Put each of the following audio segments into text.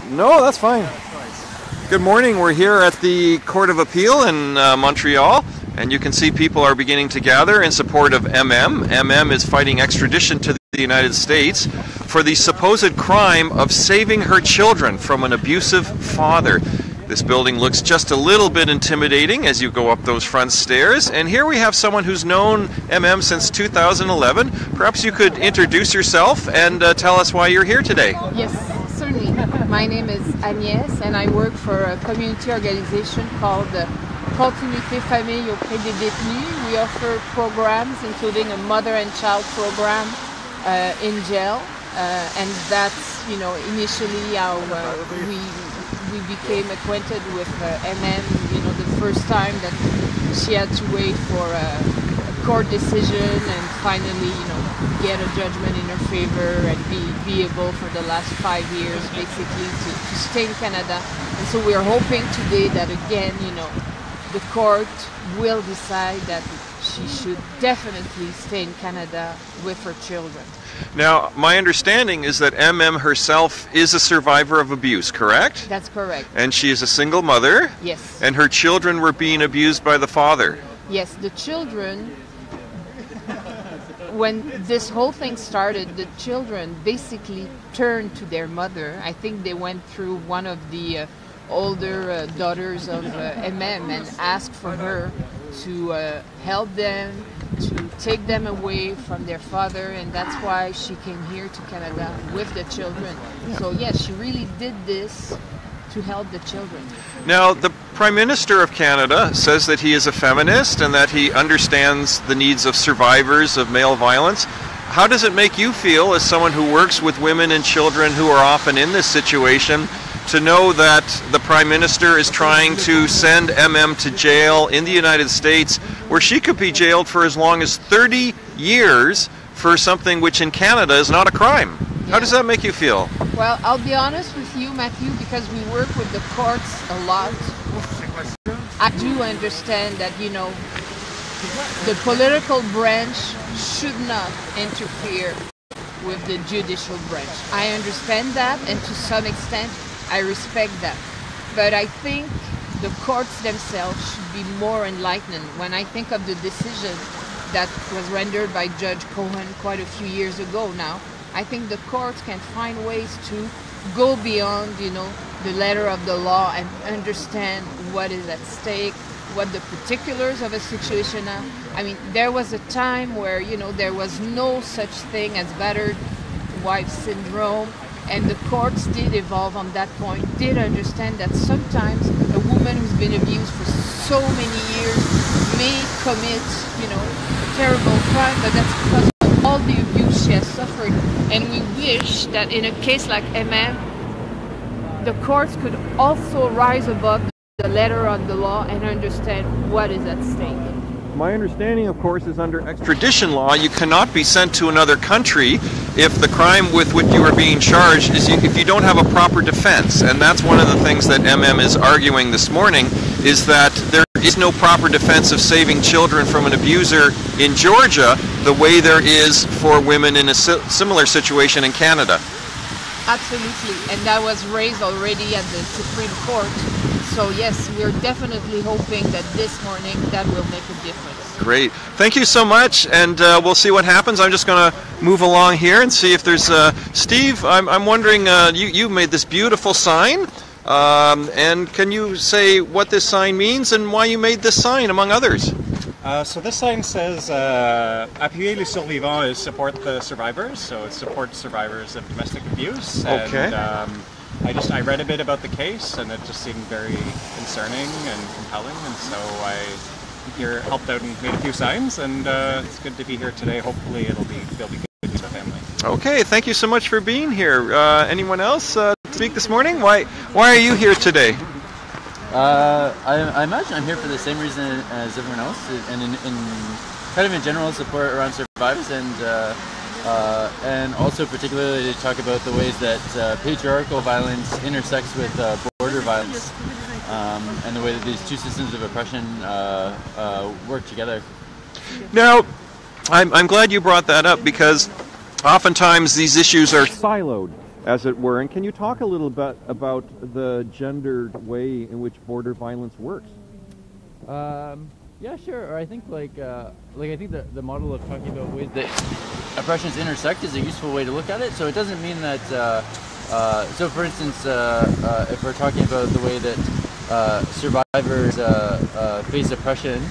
No, that's fine. Good morning. We're here at the Court of Appeal in Montreal, and you can see people are beginning to gather in support of MM. MM is fighting extradition to the United States for the supposed crime of saving her children from an abusive father. This building looks just a little bit intimidating as you go up those front stairs. And here we have someone who's known MM since 2011. Perhaps you could introduce yourself and tell us why you're here today. Yes, certainly. My name is Agnès, and I work for a community organization called Continuité Famille auprès des détenus. We offer programs, including a mother and child program in jail. And that's, initially how we became acquainted with MM, the first time that she had to wait for a court decision and finally, get a judgment in her favor and be able for the last 5 years basically to stay in Canada. And so we're hoping today that again, the court will decide that she should definitely stay in Canada with her children. Now, my understanding is that MM herself is a survivor of abuse, correct? That's correct. And she is a single mother? Yes. And her children were being abused by the father? Yes, the children, when this whole thing started, the children basically turned to their mother. I think they went through one of the older daughters of MM and asked for her to help them, to take them away from their father, and that's why she came here to Canada with the children. So yes, she really did this to help the children. Now, the Prime Minister of Canada says that he is a feminist and that he understands the needs of survivors of male violence. How does it make you feel, as someone who works with women and children who are often in this situation, to know that the Prime Minister is trying to send MM to jail in the United States, where she could be jailed for as long as 30 years for something which in Canada is not a crime? How does that make you feel? Well, I'll be honest with you, Matthew, because we work with the courts a lot. I do understand that, the political branch should not interfere with the judicial branch. I understand that, and to some extent, I respect that. But I think the courts themselves should be more enlightened. When I think of the decision that was rendered by Judge Cohen quite a few years ago now, I think the courts can find ways to go beyond, the letter of the law and understand what is at stake, what the particulars of a situation are. I mean, there was a time where, there was no such thing as battered wife syndrome, and the courts did evolve on that point, did understand that sometimes a woman who's been abused for so many years may commit, a terrible crime, but that's because of all the abuse she has suffered. And we wish that in a case like MM, the courts could also rise above the letter of the law and understand what is at stake. My understanding, of course, is under extradition law, you cannot be sent to another country if the crime with which you are being charged is if you don't have a proper defense. And that's one of the things that MM is arguing this morning, is that there is no proper defense of saving children from an abuser in Georgia the way there is for women in a similar situation in Canada. Absolutely, and that was raised already at the Supreme Court. So yes, we're definitely hoping that this morning that will make a difference. Great. Thank you so much, and we'll see what happens. I'm just going to move along here and see if there's... Steve, I'm wondering, you made this beautiful sign, and can you say what this sign means and why you made this sign, among others? So this sign says, appuyer les survivants is support the survivors, so it supports survivors of domestic abuse. Okay. And I read a bit about the case, and it just seemed very concerning and compelling, and so I helped out and made a few signs, and it's good to be here today. Hopefully they'll be good to the family. Okay, thank you so much for being here. Anyone else speak this morning? Why are you here today? I imagine I'm here for the same reason as everyone else, and in general support around survivors, and also particularly to talk about the ways that patriarchal violence intersects with border violence, and the way that these two systems of oppression work together. Now, I'm glad you brought that up, because oftentimes these issues are siloed as it were. And can you talk a little bit about the gendered way in which border violence works? Yeah, sure. Or I think I think the model of talking about ways that oppressions intersect is a useful way to look at it. So it doesn't mean that. So for instance, if we're talking about the way that survivors face oppression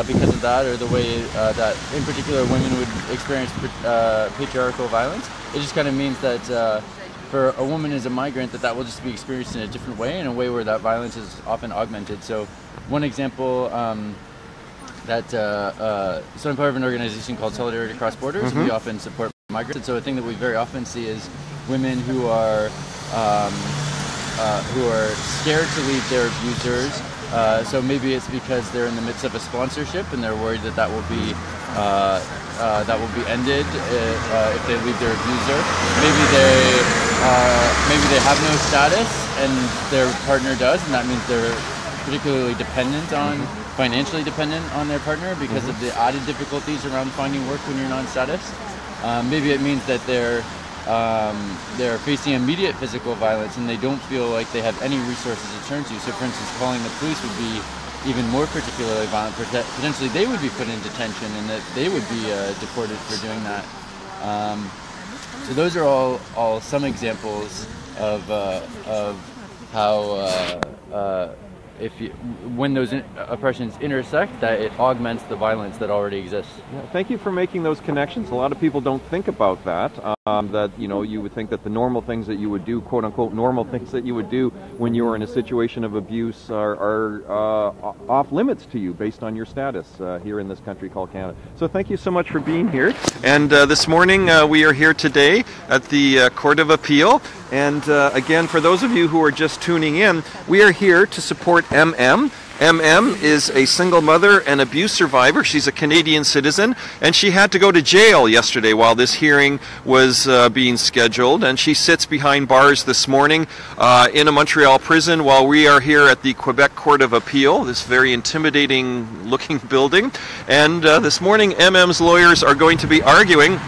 because of that, or the way that in particular women would experience patriarchal violence, it just kind of means that for a woman as a migrant, that will just be experienced in a different way, in a way where that violence is often augmented. So one example. So I'm part of an organization called Solidarity Across Borders. We often support migrants, and so a thing that we very often see is women who are scared to leave their abusers. So maybe it's because they're in the midst of a sponsorship and they're worried that will be ended if they leave their abuser. Maybe they have no status and their partner does, and that means they're particularly financially dependent on their partner because of the added difficulties around finding work when you're non-status. Maybe it means that they're facing immediate physical violence and they don't feel like they have any resources to turn to. So for instance, calling the police would be even more particularly violent. Potentially they would be put in detention and that they would be deported for doing that. So those are all some examples of how when those oppressions intersect, that it augments the violence that already exists. Yeah, thank you for making those connections. A lot of people don't think about that. That you would think that the normal things that you would do, quote unquote, normal things that you would do when you are in a situation of abuse are off limits to you based on your status here in this country called Canada. So thank you so much for being here. And this morning we are here today at the Court of Appeal. And again, for those of you who are just tuning in, we are here to support MM. MM is a single mother and abuse survivor. She's a Canadian citizen, and she had to go to jail yesterday while this hearing was being scheduled. And she sits behind bars this morning in a Montreal prison while we are here at the Quebec Court of Appeal, this very intimidating looking building. And this morning, MM's lawyers are going to be arguing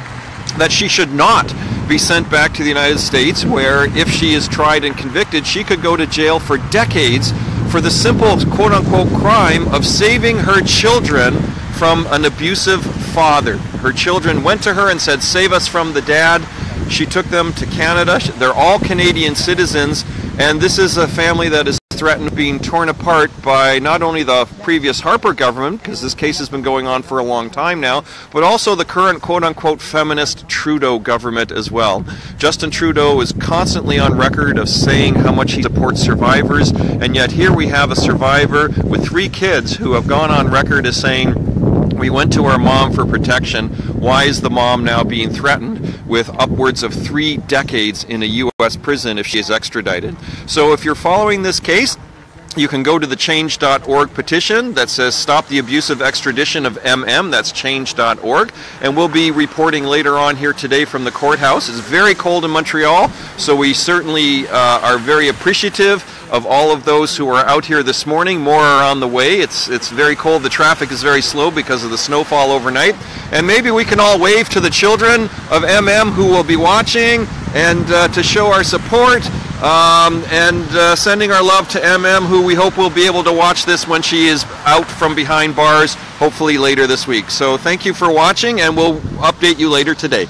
that she should not be sent back to the United States, where if she is tried and convicted, she could go to jail for decades for the simple quote-unquote crime of saving her children from an abusive father. Her children went to her and said, "Save us from the dad." She took them to Canada. They're all Canadian citizens, and this is a family that is threatened of being torn apart by not only the previous Harper government, because this case has been going on for a long time now, but also the current quote-unquote feminist Trudeau government as well. Justin Trudeau is constantly on record of saying how much he supports survivors, and yet here we have a survivor with 3 kids who have gone on record as saying, "We went to our mom for protection. Why is the mom now being threatened with upwards of 3 decades in a U.S. prison if she is extradited?" So if you're following this case, you can go to the change.org petition that says "Stop the Abusive Extradition of MM." That's change.org. And we'll be reporting later on here today from the courthouse. It's very cold in Montreal, so we certainly are very appreciative of all of those who are out here this morning. More are on the way. It's very cold. The traffic is very slow because of the snowfall overnight. And maybe we can all wave to the children of MM who will be watching, and to show our support, and sending our love to MM, who we hope will be able to watch this when she is out from behind bars, hopefully later this week. So thank you for watching, and we'll update you later today.